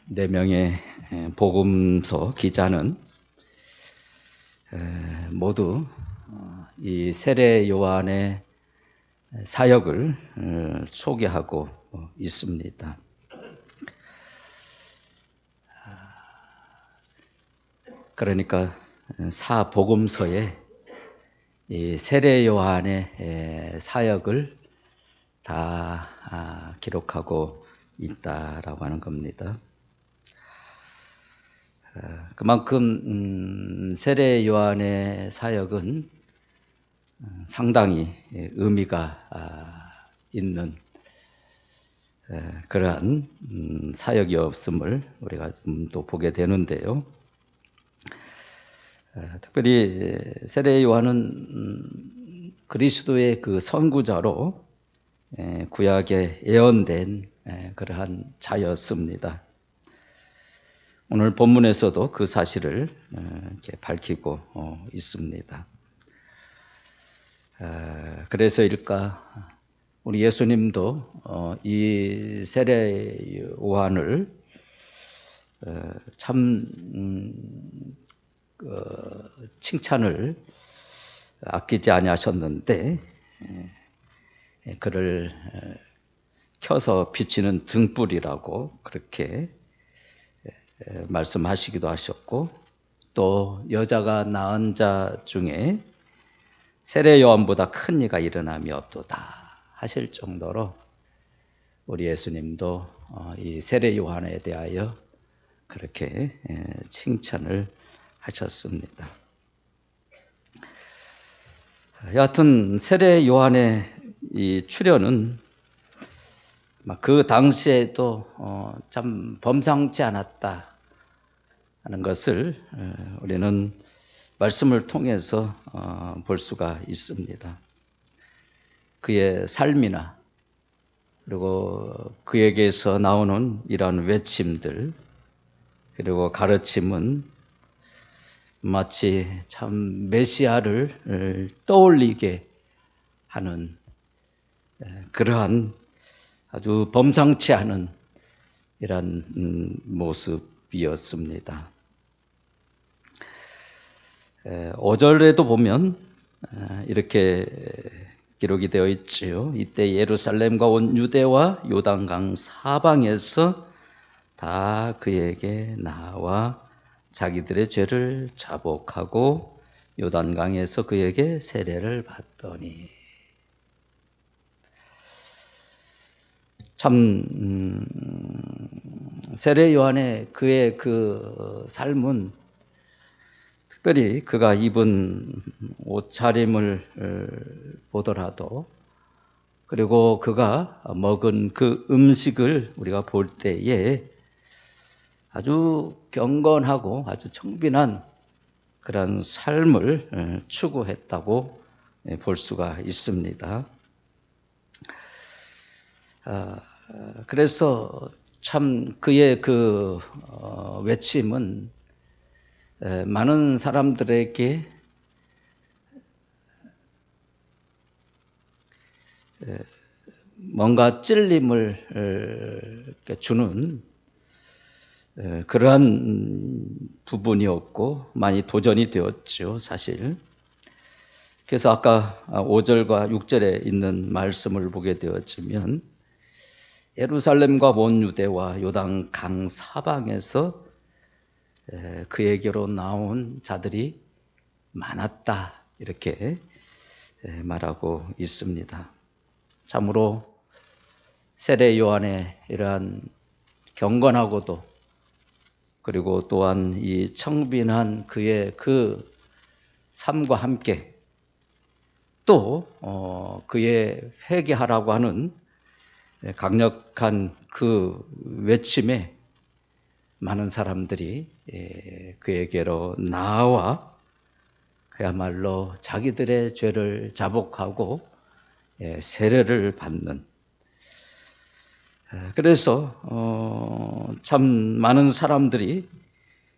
네 명의 복음서 기자는 모두 이 세례 요한의 사역을 소개하고 있습니다. 그러니까 사복음서에 이 세례 요한의 사역을 다 기록하고 있다라고 하는 겁니다. 그만큼 세례 요한의 사역은 상당히 의미가 있는 그러한 사역이었음을 우리가 좀 또 보게 되는데요. 특별히 세례 요한은 그리스도의 그 선구자로 구약에 예언된 그러한 자였습니다. 오늘 본문에서도 그 사실을 이렇게 밝히고 있습니다. 그래서일까 우리 예수님도 이 세례 요한을 참 칭찬을 아끼지 아니하셨는데 그를 켜서 비치는 등불이라고 그렇게 말씀하시기도 하셨고, 또 여자가 낳은 자 중에 세례 요한보다 큰 이가 일어남이 없도다 하실 정도로 우리 예수님도 이 세례 요한에 대하여 그렇게 칭찬을 하셨습니다. 여하튼 세례 요한의 이 출현은 그 당시에도 참 범상치 않았다 하는 것을 우리는 말씀을 통해서 볼 수가 있습니다. 그의 삶이나 그리고 그에게서 나오는 이러한 외침들 그리고 가르침은 마치 참 메시아를 떠올리게 하는 그러한 아주 범상치 않은 이런 모습이었습니다. 5절에도 보면 이렇게 기록이 되어 있지요. 이때 예루살렘과 온 유대와 요단강 사방에서 다 그에게 나와 자기들의 죄를 자복하고 요단강에서 그에게 세례를 받더니 참 세례 요한의 그의 그 삶은 특별히 그가 입은 옷차림을 보더라도 그리고 그가 먹은 그 음식을 우리가 볼 때에 아주 경건하고 아주 청빈한 그런 삶을 추구했다고 볼 수가 있습니다. 그래서 참 그의 그 외침은 많은 사람들에게 뭔가 찔림을 주는 그러한 부분이었고 많이 도전이 되었죠, 사실. 그래서 아까 5절과 6절에 있는 말씀을 보게 되었지만 예루살렘과 온 유대와 요단 강 사방에서 그에게로 나온 자들이 많았다 이렇게 말하고 있습니다. 참으로 세례 요한의 이러한 경건하고도 그리고 또한 이 청빈한 그의 그 삶과 함께 또 그의 회개하라고 하는 강력한 그 외침에 많은 사람들이 그에게로 나와 그야말로 자기들의 죄를 자복하고 세례를 받는 그래서 참 많은 사람들이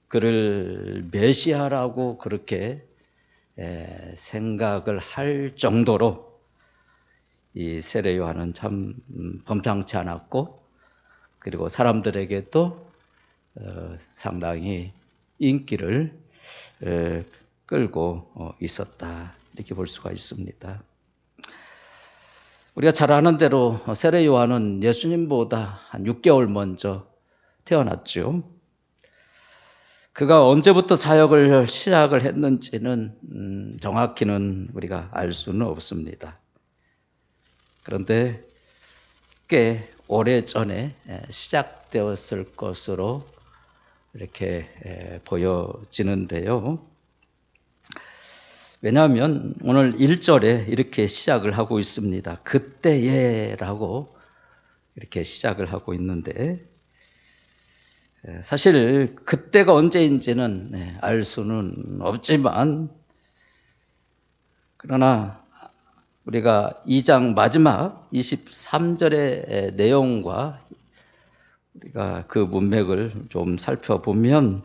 그를 메시아라고 그렇게 생각을 할 정도로 이 세례 요한은 참 범상치 않았고 그리고 사람들에게도 상당히 인기를 끌고 있었다, 이렇게 볼 수가 있습니다. 우리가 잘 아는 대로 세례 요한은 예수님보다 한 6개월 먼저 태어났죠. 그가 언제부터 사역을 시작을 했는지는 정확히는 우리가 알 수는 없습니다. 그런데 꽤 오래전에 시작되었을 것으로 이렇게 보여지는데요. 왜냐하면 오늘 1절에 이렇게 시작을 하고 있습니다. 그때에라고 이렇게 시작을 하고 있는데, 사실 그때가 언제인지는 알 수는 없지만, 그러나 우리가 2장 마지막 23절의 내용과 우리가 그 문맥을 좀 살펴보면,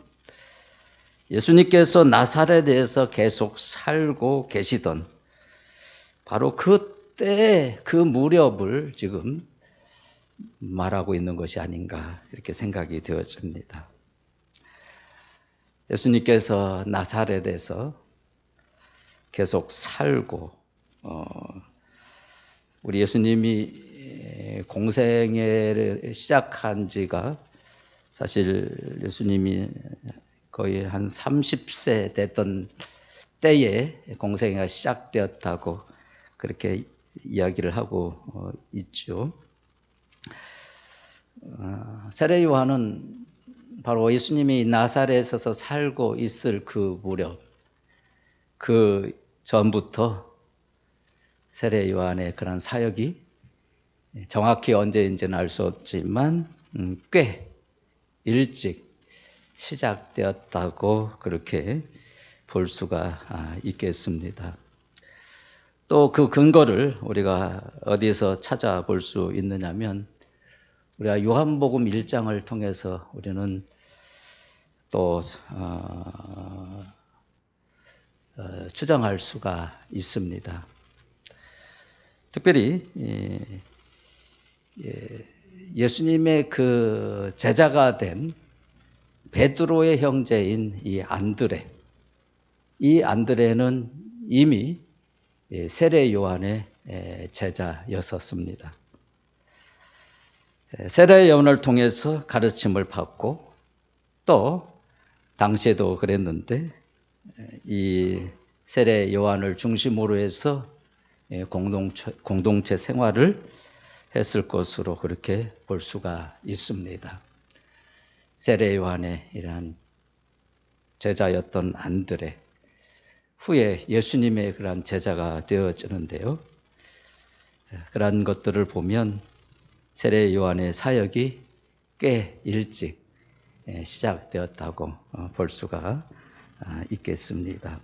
예수님께서 나사렛에서 계속 살고 계시던 바로 그때 그 무렵을 지금 말하고 있는 것이 아닌가, 이렇게 생각이 되어집니다. 예수님께서 나사렛에서 계속 살고, 우리 예수님이 공생애를 시작한 지가 사실 예수님이 거의 한 30세 됐던 때에 공생애가 시작되었다고 그렇게 이야기를 하고 있죠. 세례 요한은 바로 예수님이 나사렛에서 살고 있을 그 무렵, 그 전부터 세례 요한의 그런 사역이 정확히 언제인지는 알 수 없지만 꽤 일찍 시작되었다고 그렇게 볼 수가 있겠습니다. 또 그 근거를 우리가 어디서 찾아볼 수 있느냐면, 우리가 요한복음 1장을 통해서 우리는 또 추정할 수가 있습니다. 특별히 예수님의 그 제자가 된 베드로의 형제인 이 안드레는 이미 세례 요한의 제자였었습니다. 세례 요한을 통해서 가르침을 받고, 또 당시에도 그랬는데 이 세례 요한을 중심으로 해서 공동체 생활을 했을 것으로 그렇게 볼 수가 있습니다. 세례 요한의 이러한 제자였던 안드레, 후에 예수님의 그러한 제자가 되어지는데요. 그러한 것들을 보면 세례 요한의 사역이 꽤 일찍 시작되었다고 볼 수가 있겠습니다.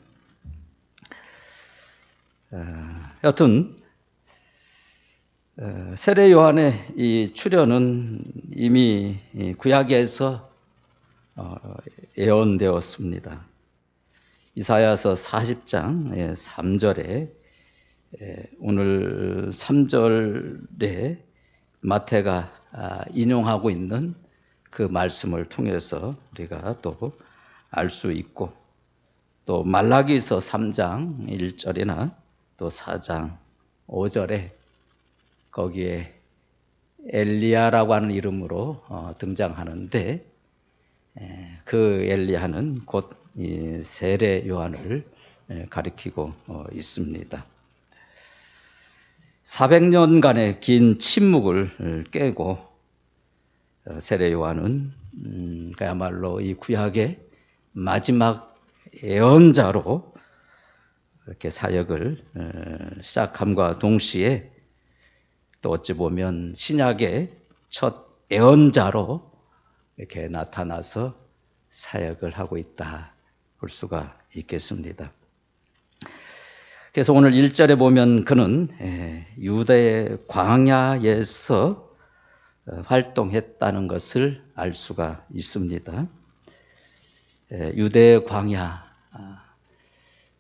여튼 세례 요한의 이 출현은 이미 구약에서 예언되었습니다. 이사야서 40장 3절에 오늘 3절에 마태가 인용하고 있는 그 말씀을 통해서 우리가 또 알 수 있고, 또 말라기서 3장 1절이나 또 4장 5절에 거기에 엘리야라고 하는 이름으로 등장하는데, 그 엘리야는 곧 이 세례 요한을 가리키고 있습니다. 400년간의 긴 침묵을 깨고 세례 요한은 그야말로 이 구약의 마지막 예언자로 이렇게 사역을 시작함과 동시에, 또 어찌 보면 신약의 첫 예언자로 이렇게 나타나서 사역을 하고 있다 볼 수가 있겠습니다. 그래서 오늘 1절에 보면 그는 유대 광야에서 활동했다는 것을 알 수가 있습니다. 유대 광야,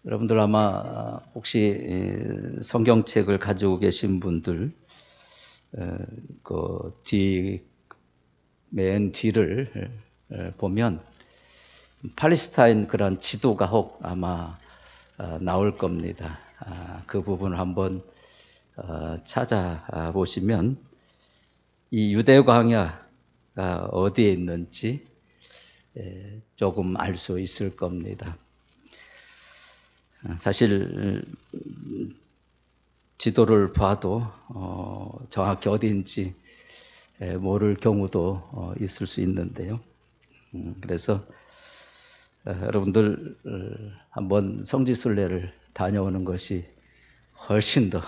여러분들 아마 혹시 성경책을 가지고 계신 분들 그 맨 뒤를 보면 팔레스타인 그런 지도가 혹 아마 나올 겁니다. 그 부분을 한번 찾아보시면 이 유대 광야가 어디에 있는지 조금 알 수 있을 겁니다. 사실 지도를 봐도 정확히 어디인지 모를 경우도 있을 수 있는데요. 그래서 여러분들 한번 성지순례를 다녀오는 것이 훨씬 더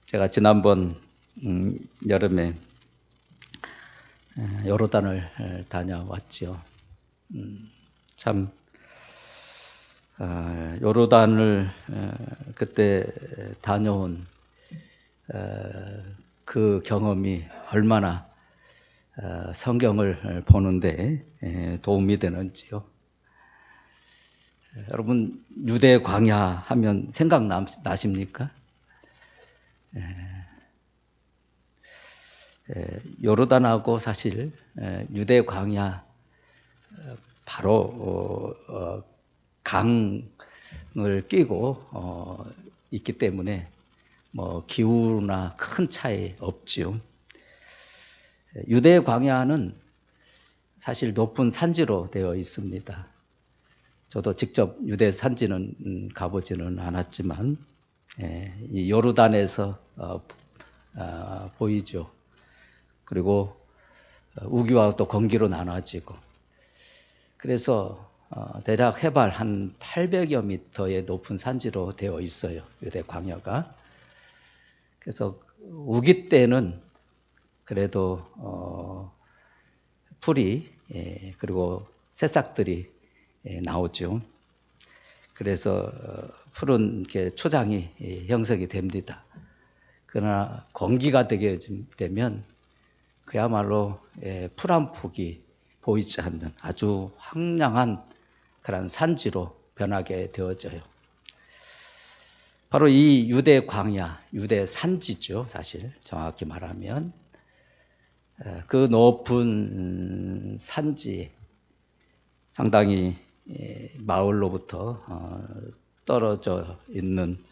제가 지난번 여름에 요르단을 다녀왔죠. 참 요르단을 그때 다녀온 그 경험이 얼마나 성경을 보는데 도움이 되는지요. 여러분 유대 광야 하면 생각나십니까? 요르단하고 사실 유대 광야 바로 강을 끼고 있기 때문에 뭐 기후나 큰 차이 없지요. 유대 광야는 사실 높은 산지로 되어 있습니다. 저도 직접 유대 산지는 가보지는 않았지만 이 요르단에서 보이죠. 그리고 우기와 또 건기로 나눠지고 그래서 대략 해발 한 800여 미터의 높은 산지로 되어 있어요. 유대 광야가. 그래서 우기 때는 그래도 풀이 그리고 새싹들이 나오죠. 그래서 푸른 이렇게 초장이 형성이 됩니다. 그러나 건기가 되게 되면 그야말로 풀 한 폭이 보이지 않는 아주 황량한 그런 산지로 변하게 되어져요. 바로 이 유대 광야, 유대 산지죠. 사실 정확히 말하면 그 높은 산지 상당히 마을로부터 떨어져 있는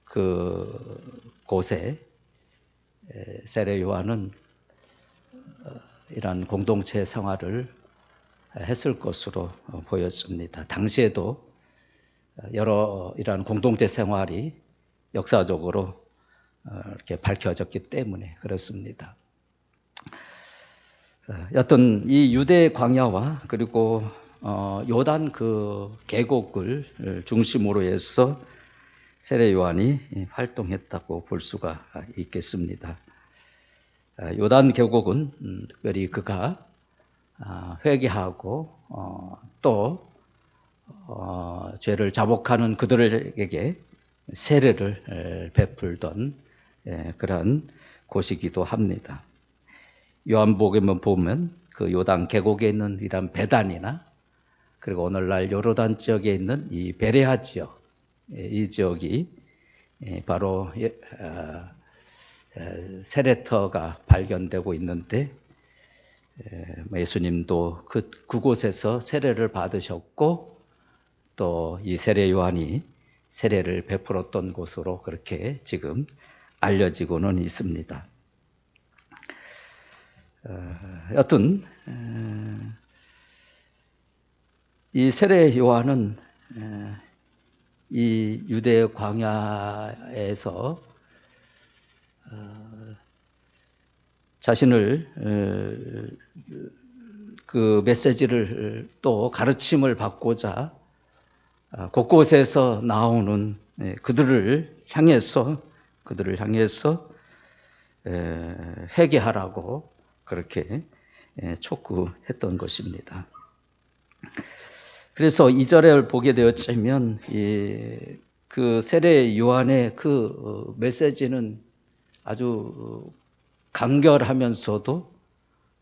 그 곳에 세례 요한은 이런 공동체 생활을 했을 것으로 보였습니다. 당시에도 여러 이러한 공동체 생활이 역사적으로 이렇게 밝혀졌기 때문에 그렇습니다. 여튼 이 유대 광야와 그리고 요단 그 계곡을 중심으로 해서 세례 요한이 활동했다고 볼 수가 있겠습니다. 요단 계곡은 특별히 그가 회개하고 또 죄를 자복하는 그들에게 세례를 베풀던 그런 곳이기도 합니다. 요한복음에 보면 그 요단 계곡에 있는 이런 베단이나 그리고 오늘날 요르단 지역에 있는 이 베레아 지역, 이 지역이 바로 세례터가 발견되고 있는데 예수님도 그곳에서 세례를 받으셨고 또 이 세례 요한이 세례를 베풀었던 곳으로 그렇게 지금 알려지고는 있습니다. 여튼 이 세례 요한은 이 유대 광야에서 자신을 그 메시지를 또 가르침을 받고자 곳곳에서 나오는 그들을 향해서 회개하라고 그렇게 촉구했던 것입니다. 그래서 2절을 보게 되었지만 그 세례 요한의 그 메시지는 아주 간결하면서도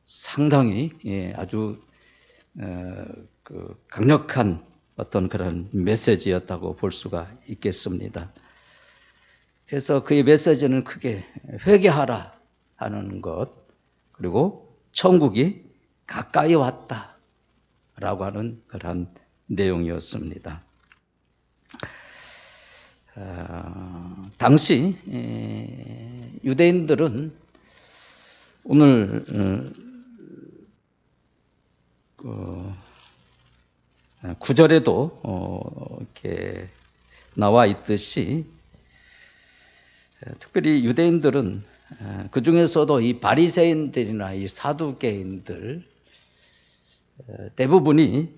상당히 아주 그 강력한 어떤 그런 메시지였다고 볼 수가 있겠습니다. 그래서 그의 메시지는 크게 회개하라 하는 것, 그리고 천국이 가까이 왔다라고 하는 그런 내용이었습니다. 당시 유대인들은 오늘 구절에도 이렇게 나와 있듯이 특별히 유대인들은 그 중에서도 이 바리새인들이나 이 사두개인들 대부분이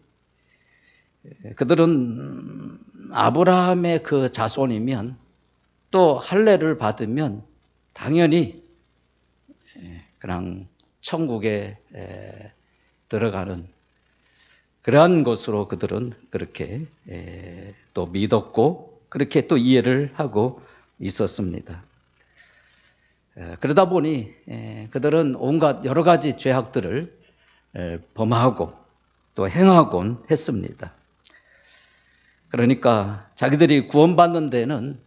그들은 아브라함의 그 자손이면 또 할례를 받으면 당연히 그냥 천국에 들어가는 그러한 것으로 그들은 그렇게 또 믿었고 그렇게 또 이해를 하고 있었습니다. 그러다 보니 그들은 온갖 여러 가지 죄악들을 범하고 또 행하곤 했습니다. 그러니까 자기들이 구원받는 데는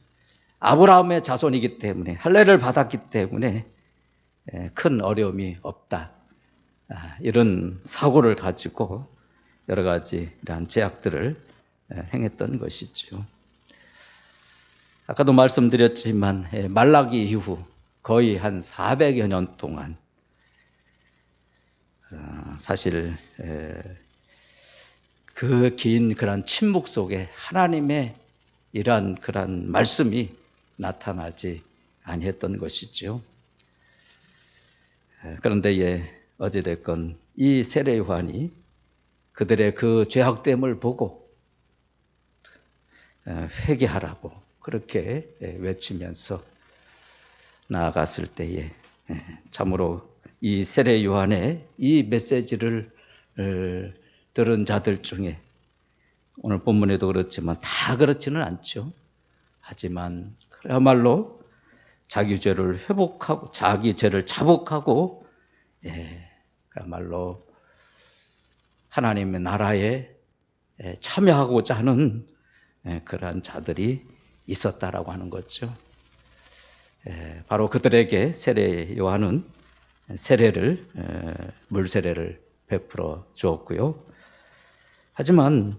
아브라함의 자손이기 때문에 할례를 받았기 때문에 큰 어려움이 없다. 이런 사고를 가지고 여러 가지 이러한 죄악들을 행했던 것이죠. 아까도 말씀드렸지만 말라기 이후 거의 한 400여 년 동안 사실 그 긴 그런 침묵 속에 하나님의 이러한 그런 말씀이 나타나지 아니했던 것이죠. 그런데 어찌됐건 이 세례 요한이 그들의 그 죄악됨을 보고 회개하라고 그렇게 외치면서 나아갔을 때에 참으로 이 세례 요한의 이 메시지를 들은 자들 중에 오늘 본문에도 그렇지만 다 그렇지는 않죠. 하지만 그야말로 자기 죄를 회복하고 자기 죄를 자복하고 그야말로 하나님의 나라에 참여하고자 하는 그러한 자들이 있었다라고 하는 거죠. 바로 그들에게 세례 요한은 세례를 물 세례를 베풀어 주었고요. 하지만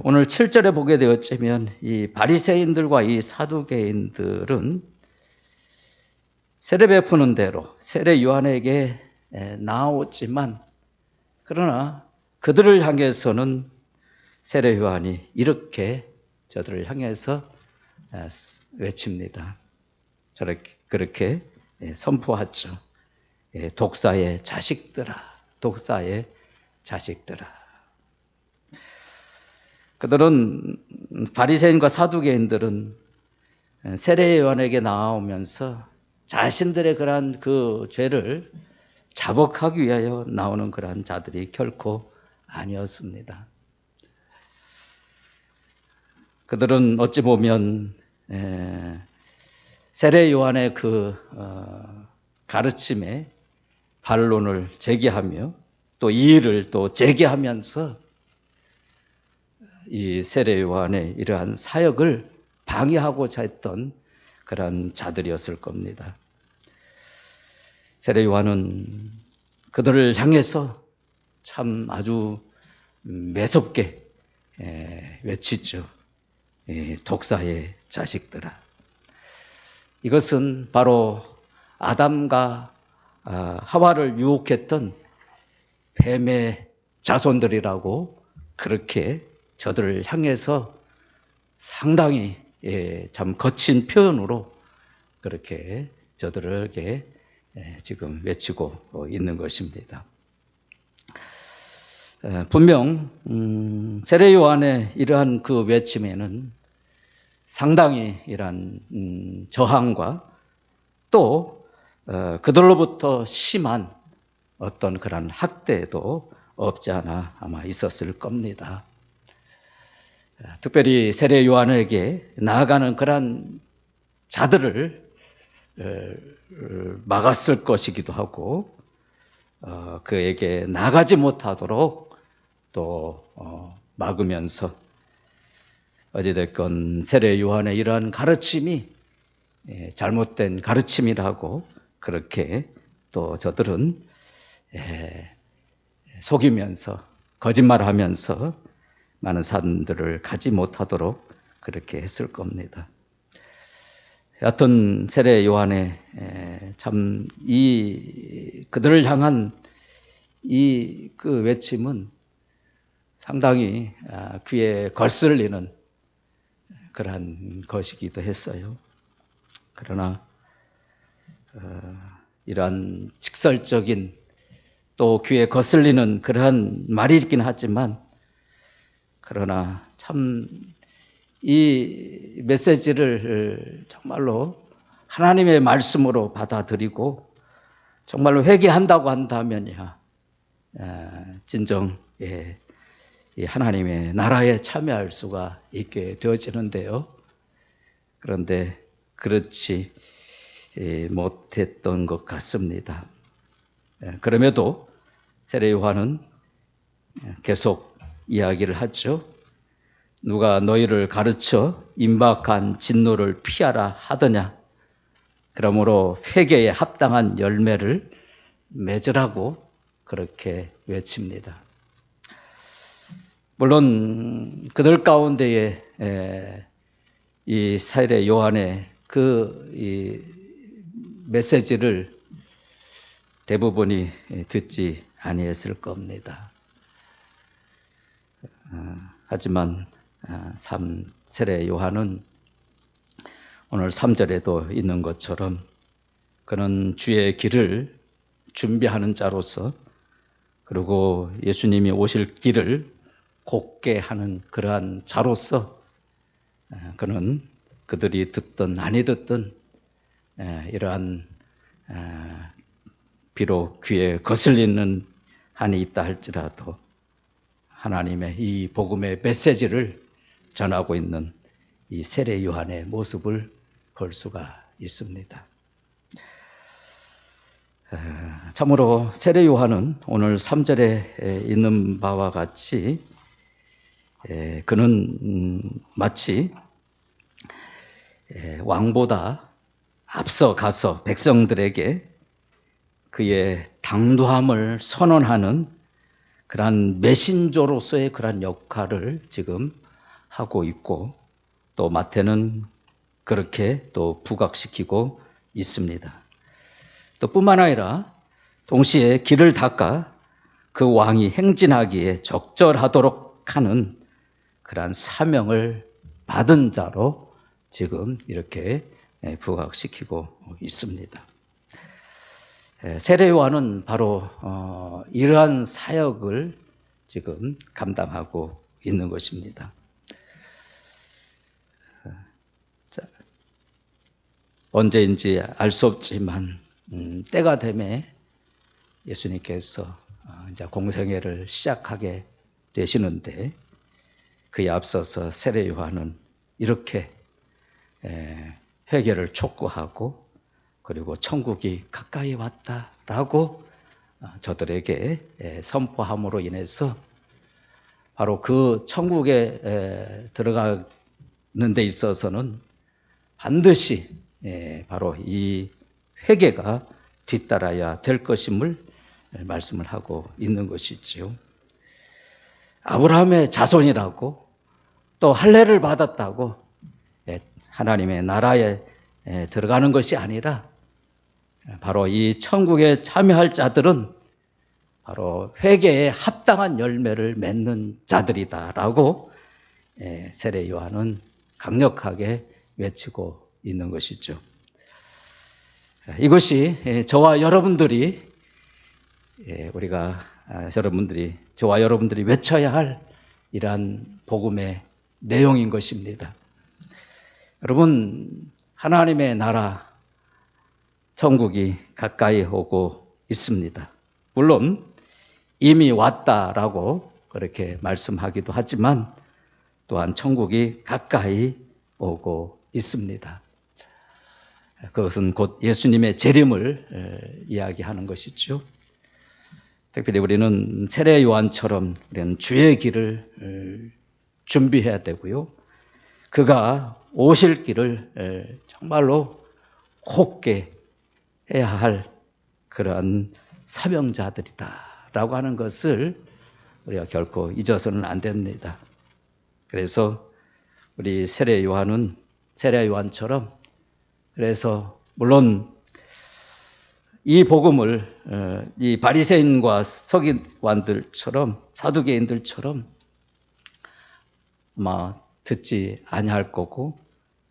오늘 7절에 보게 되었지만 이 바리새인들과 이 사두개인들은 세례 베푸는 대로 세례 요한에게 나아왔지만 그러나 그들을 향해서는 세례 요한이 이렇게 저들을 향해서 외칩니다. 그렇게 선포하죠. 독사의 자식들아, 독사의 자식들아. 그들은 바리새인과 사두개인들은 세례 요한에게 나오면서 자신들의 그러한 그 죄를 자복하기 위하여 나오는 그러한 자들이 결코 아니었습니다. 그들은 어찌 보면 세례 요한의 그 가르침에 반론을 제기하며 또 이의를 또 제기하면서 이 세례 요한의 이러한 사역을 방해하고자 했던 그런 자들이었을 겁니다. 세례 요한은 그들을 향해서 참 아주 매섭게 외치죠. 독사의 자식들아. 이것은 바로 아담과 하와를 유혹했던 뱀의 자손들이라고 그렇게 저들을 향해서 상당히 참 거친 표현으로 그렇게 저들에게 지금 외치고 있는 것입니다. 분명 세례 요한의 이러한 그 외침에는 상당히 이러한 저항과 또 그들로부터 심한 어떤 그런 학대도 없지 않아 아마 있었을 겁니다. 특별히 세례 요한에게 나아가는 그런 자들을 막았을 것이기도 하고 그에게 나가지 못하도록 또 막으면서 어찌됐건 세례 요한의 이러한 가르침이 잘못된 가르침이라고 그렇게 또 저들은 속이면서 거짓말하면서 많은 사람들을 가지 못하도록 그렇게 했을 겁니다. 여하튼 세례 요한의 참 그들을 향한 그 외침은 상당히 귀에 거슬리는 그러한 것이기도 했어요. 그러나 이러한 직설적인 또 귀에 거슬리는 그러한 말이긴 하지만 그러나 참 이 메시지를 정말로 하나님의 말씀으로 받아들이고 정말로 회개한다고 한다면야 진정 이 하나님의 나라에 참여할 수가 있게 되어지는데요. 그런데 그렇지 못했던 것 같습니다. 그럼에도 세례 요한은 계속 이야기를 하죠. 누가 너희를 가르쳐 임박한 진노를 피하라 하더냐. 그러므로 회개에 합당한 열매를 맺으라고 그렇게 외칩니다. 물론 그들 가운데에 이 세례 요한의 이 메시지를 대부분이 듣지 아니했을 겁니다. 하지만 세례 요한은 오늘 3절에도 있는 것처럼 그는 주의 길을 준비하는 자로서 그리고 예수님이 오실 길을 곧게 하는 그러한 자로서 그는 그들이 듣든 아니 듣든 이러한 비록 귀에 거슬리는 한이 있다 할지라도 하나님의 이 복음의 메시지를 전하고 있는 이 세례 요한의 모습을 볼 수가 있습니다. 참으로 세례 요한은 오늘 3절에 있는 바와 같이 그는 마치 왕보다 앞서 가서 백성들에게 그의 당도함을 선언하는 그러한 메신저로서의 그러한 역할을 지금 하고 있고 또 마태는 그렇게 또 부각시키고 있습니다. 또 뿐만 아니라 동시에 길을 닦아 그 왕이 행진하기에 적절하도록 하는 그러한 사명을 받은 자로 지금 이렇게 부각시키고 있습니다. 세례 요한은 바로 이러한 사역을 지금 감당하고 있는 것입니다. 언제인지 알 수 없지만 때가 되매 예수님께서 이제 공생애를 시작하게 되시는데 그에 앞서서 세례 요한은 이렇게 회개를 촉구하고 그리고 천국이 가까이 왔다라고 저들에게 선포함으로 인해서 바로 그 천국에 들어가는 데 있어서는 반드시 바로 이 회개가 뒤따라야 될 것임을 말씀을 하고 있는 것이지요. 아브라함의 자손이라고 또 할례를 받았다고 하나님의 나라에 들어가는 것이 아니라 바로 이 천국에 참여할 자들은 바로 회개에 합당한 열매를 맺는 자들이다라고 세례 요한은 강력하게 외치고 있는 것이죠. 이것이 저와 여러분들이 저와 여러분들이 외쳐야 할 이러한 복음의 내용인 것입니다. 여러분, 하나님의 나라 천국이 가까이 오고 있습니다. 물론 이미 왔다라고 그렇게 말씀하기도 하지만 또한 천국이 가까이 오고 있습니다. 그것은 곧 예수님의 재림을 이야기하는 것이죠. 특별히 우리는 세례 요한처럼 우리는 주의 길을 준비해야 되고요. 그가 오실 길을 정말로 곧게 해야 할 그런 사명자들이다라고 하는 것을 우리가 결코 잊어서는 안 됩니다. 그래서 우리 세례 요한처럼 그래서 물론 이 복음을 이 바리새인과 서기관들처럼 사두개인들처럼 아마 듣지 아니할 거고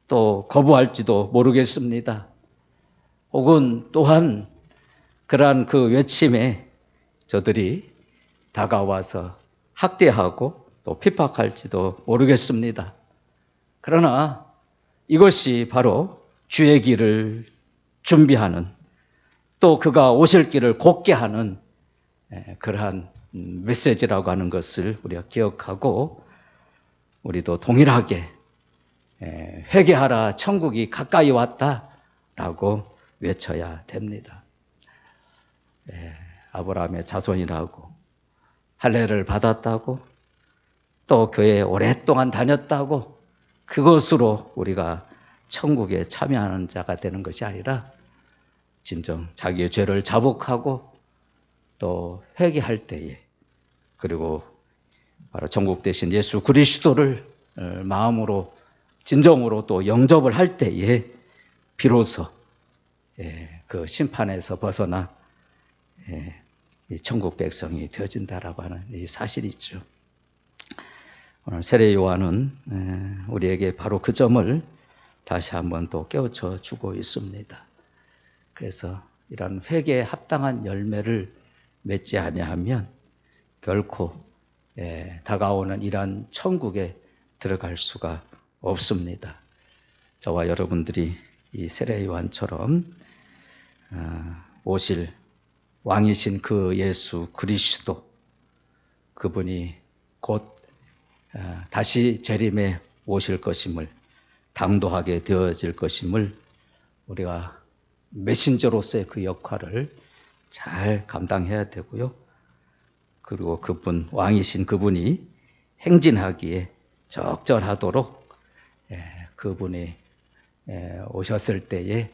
또 거부할지도 모르겠습니다. 혹은 또한 그러한 그 외침에 저들이 다가와서 학대하고 또 핍박할지도 모르겠습니다. 그러나 이것이 바로 주의 길을 준비하는 또 그가 오실 길을 곧게 하는 그러한 메시지라고 하는 것을 우리가 기억하고 우리도 동일하게 회개하라 천국이 가까이 왔다라고 외쳐야 됩니다. 아브라함의 자손이라고 할례를 받았다고 또 교회에 오랫동안 다녔다고 그것으로 우리가 천국에 참여하는 자가 되는 것이 아니라 진정 자기의 죄를 자복하고 또 회개할 때에 그리고 바로 천국 대신 예수 그리스도를 마음으로 진정으로 또 영접을 할 때에 비로소 그 심판에서 벗어나 천국 백성이 되어진다라고 하는 이 사실이죠. 오늘 세례 요한은 우리에게 바로 그 점을 다시 한번 또 깨우쳐 주고 있습니다. 그래서 이런 회개에 합당한 열매를 맺지 아니하면 결코 다가오는 이러한 천국에 들어갈 수가 없습니다. 저와 여러분들이 이 세례 요한처럼 오실 왕이신 그 예수 그리스도 그분이 곧 다시 재림에 오실 것임을 당도하게 되어질 것임을 우리가 메신저로서의 그 역할을 잘 감당해야 되고요. 그리고 그분 왕이신 그분이 행진하기에 적절하도록 그분이 오셨을 때에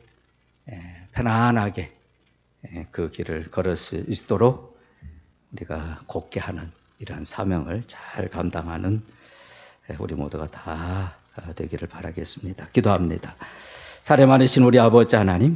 편안하게 그 길을 걸을 수 있도록 우리가 곧게 하는 이러한 사명을 잘 감당하는 우리 모두가 다 되기를 바라겠습니다. 기도합니다. 사례 많으신 우리 아버지 하나님,